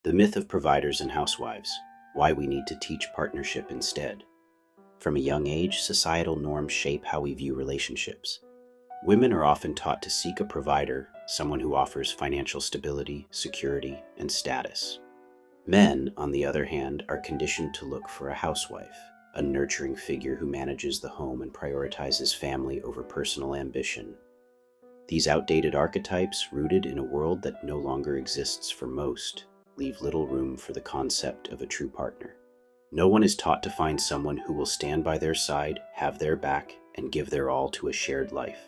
The myth of providers and housewives, why we need to teach partnership instead. From a young age, societal norms shape how we view relationships. Women are often taught to seek a provider, someone who offers financial stability, security, and status. Men, on the other hand, are conditioned to look for a housewife, a nurturing figure who manages the home and prioritizes family over personal ambition. These outdated archetypes, rooted in a world that no longer exists for most, leave little room for the concept of a true partner. No one is taught to find someone who will stand by their side, have their back, and give their all to a shared life.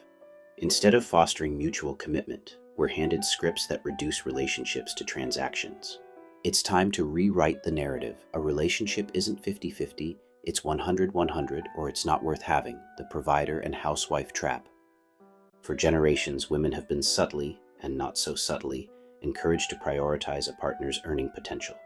Instead of fostering mutual commitment, we're handed scripts that reduce relationships to transactions. It's time to rewrite the narrative. A relationship isn't 50-50, it's 100-100, or it's not worth having, the provider and housewife trap. For generations, women have been subtly, and not so subtly, encouraged to prioritize a partner's earning potential.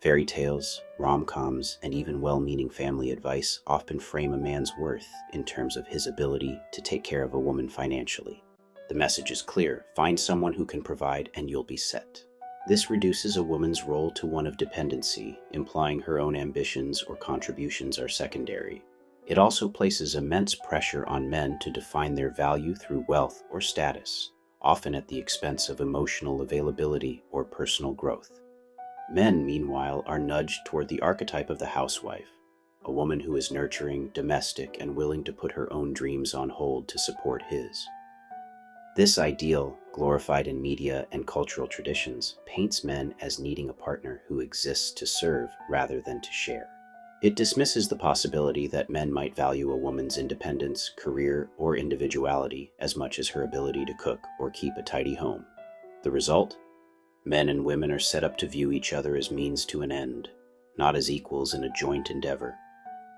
Fairy tales, rom-coms, and even well-meaning family advice often frame a man's worth in terms of his ability to take care of a woman financially. The message is clear: find someone who can provide and you'll be set. This reduces a woman's role to one of dependency, implying her own ambitions or contributions are secondary. It also places immense pressure on men to define their value through wealth or status, often at the expense of emotional availability or personal growth. Men, meanwhile, are nudged toward the archetype of the housewife, a woman who is nurturing, domestic, and willing to put her own dreams on hold to support his. This ideal, glorified in media and cultural traditions, paints men as needing a partner who exists to serve rather than to share. It dismisses the possibility that men might value a woman's independence, career, or individuality as much as her ability to cook or keep a tidy home. The result? Men and women are set up to view each other as means to an end, not as equals in a joint endeavor.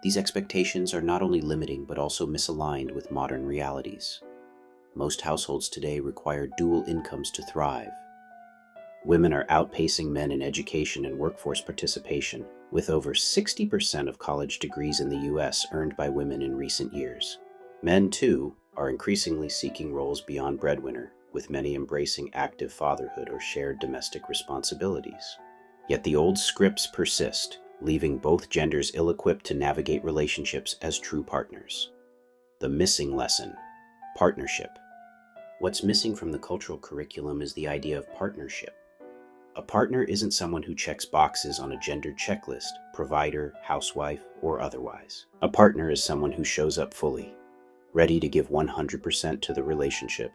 These expectations are not only limiting but also misaligned with modern realities. Most households today require dual incomes to thrive. Women are outpacing men in education and workforce participation, with over 60% of college degrees in the US earned by women in recent years. Men, too, are increasingly seeking roles beyond breadwinner, with many embracing active fatherhood or shared domestic responsibilities. Yet the old scripts persist, leaving both genders ill-equipped to navigate relationships as true partners. The missing lesson: partnership. What's missing from the cultural curriculum is the idea of partnership. A partner isn't someone who checks boxes on a gendered checklist, provider, housewife, or otherwise. A partner is someone who shows up fully, ready to give 100% to the relationship,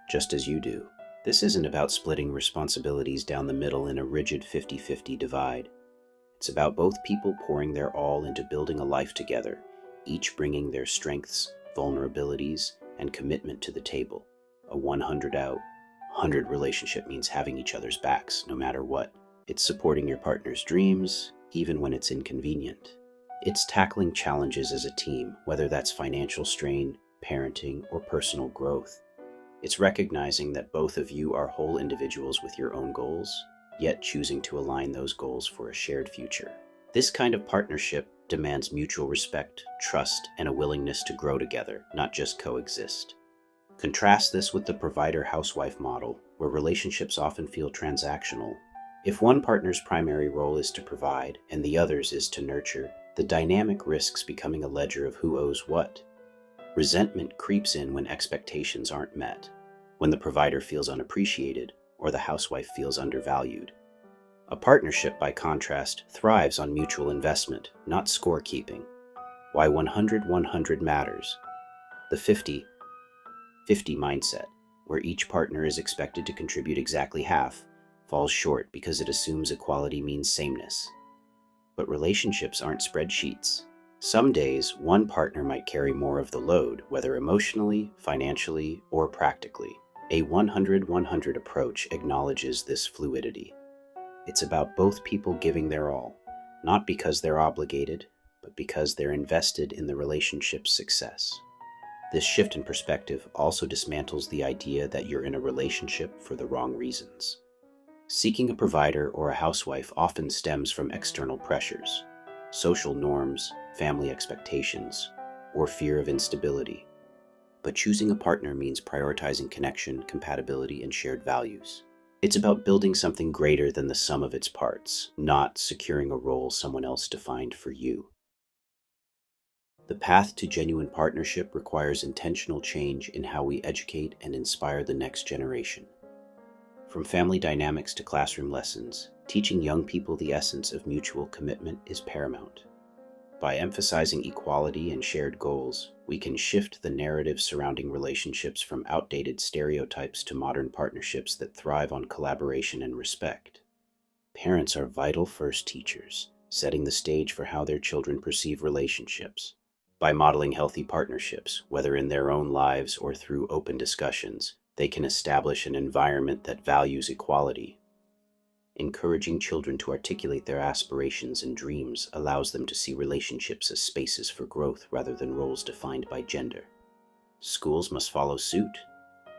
just as you do. This isn't about splitting responsibilities down the middle in a rigid 50-50 divide. It's about both people pouring their all into building a life together, each bringing their strengths, vulnerabilities, and commitment to the table. A 100 out, 100 relationship means having each other's backs, no matter what. It's supporting your partner's dreams, even when it's inconvenient. It's tackling challenges as a team, whether that's financial strain, parenting, or personal growth. It's recognizing that both of you are whole individuals with your own goals, yet choosing to align those goals for a shared future. This kind of partnership demands mutual respect, trust, and a willingness to grow together, not just coexist. Contrast this with the provider-housewife model, where relationships often feel transactional. If one partner's primary role is to provide and the other's is to nurture, the dynamic risks becoming a ledger of who owes what. Resentment creeps in when expectations aren't met, when the provider feels unappreciated or the housewife feels undervalued. A partnership, by contrast, thrives on mutual investment, not scorekeeping. Why 100-100 matters. The 50-50 mindset, where each partner is expected to contribute exactly half, falls short because it assumes equality means sameness. But relationships aren't spreadsheets. Some days, one partner might carry more of the load, whether emotionally, financially, or practically. A 100-100 approach acknowledges this fluidity. It's about both people giving their all, not because they're obligated, but because they're invested in the relationship's success. This shift in perspective also dismantles the idea that you're in a relationship for the wrong reasons. Seeking a provider or a housewife often stems from external pressures, social norms, family expectations, or fear of instability. But choosing a partner means prioritizing connection, compatibility, and shared values. It's about building something greater than the sum of its parts, not securing a role someone else defined for you. The path to genuine partnership requires intentional change in how we educate and inspire the next generation. From family dynamics to classroom lessons, teaching young people the essence of mutual commitment is paramount. By emphasizing equality and shared goals, we can shift the narrative surrounding relationships from outdated stereotypes to modern partnerships that thrive on collaboration and respect. Parents are vital first teachers, setting the stage for how their children perceive relationships. By modeling healthy partnerships, whether in their own lives or through open discussions, they can establish an environment that values equality. Encouraging children to articulate their aspirations and dreams allows them to see relationships as spaces for growth rather than roles defined by gender. Schools must follow suit,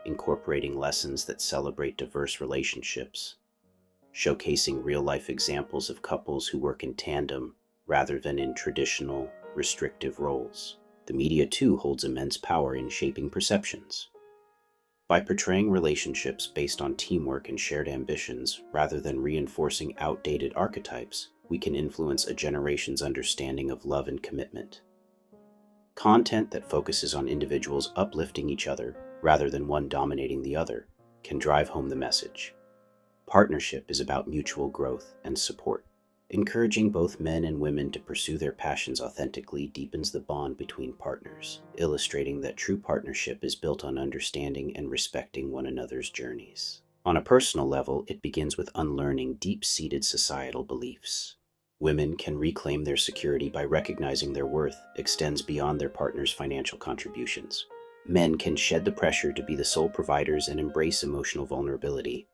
incorporating lessons that celebrate diverse relationships, showcasing real-life examples of couples who work in tandem rather than in traditional, restrictive roles. The media, too, holds immense power in shaping perceptions. By portraying relationships based on teamwork and shared ambitions, rather than reinforcing outdated archetypes, we can influence a generation's understanding of love and commitment. Content that focuses on individuals uplifting each other, rather than one dominating the other, can drive home the message. Partnership is about mutual growth and support. Encouraging both men and women to pursue their passions authentically deepens the bond between partners, illustrating that true partnership is built on understanding and respecting one another's journeys. On a personal level, it begins with unlearning deep-seated societal beliefs. Women can reclaim their security by recognizing their worth extends beyond their partner's financial contributions. Men can shed the pressure to be the sole providers and embrace emotional vulnerability.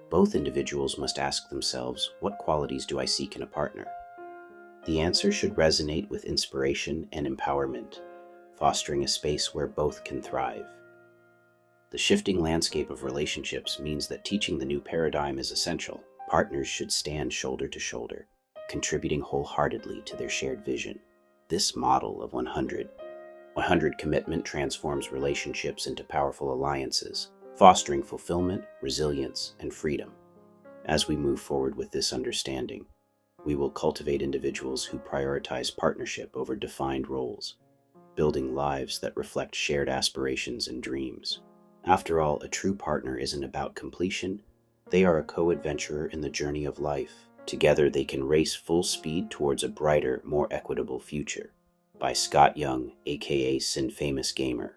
Both individuals must ask themselves, what qualities do I seek in a partner? The answer should resonate with inspiration and empowerment, fostering a space where both can thrive. The shifting landscape of relationships means that teaching the new paradigm is essential. Partners should stand shoulder to shoulder, contributing wholeheartedly to their shared vision. This model of 100 commitment transforms relationships into powerful alliances, fostering fulfillment, resilience, and freedom. As we move forward with this understanding, we will cultivate individuals who prioritize partnership over defined roles, building lives that reflect shared aspirations and dreams. After all, a true partner isn't about completion. They are a co-adventurer in the journey of life. Together, they can race full speed towards a brighter, more equitable future. By Scott Young, aka Sin Famous Gamer.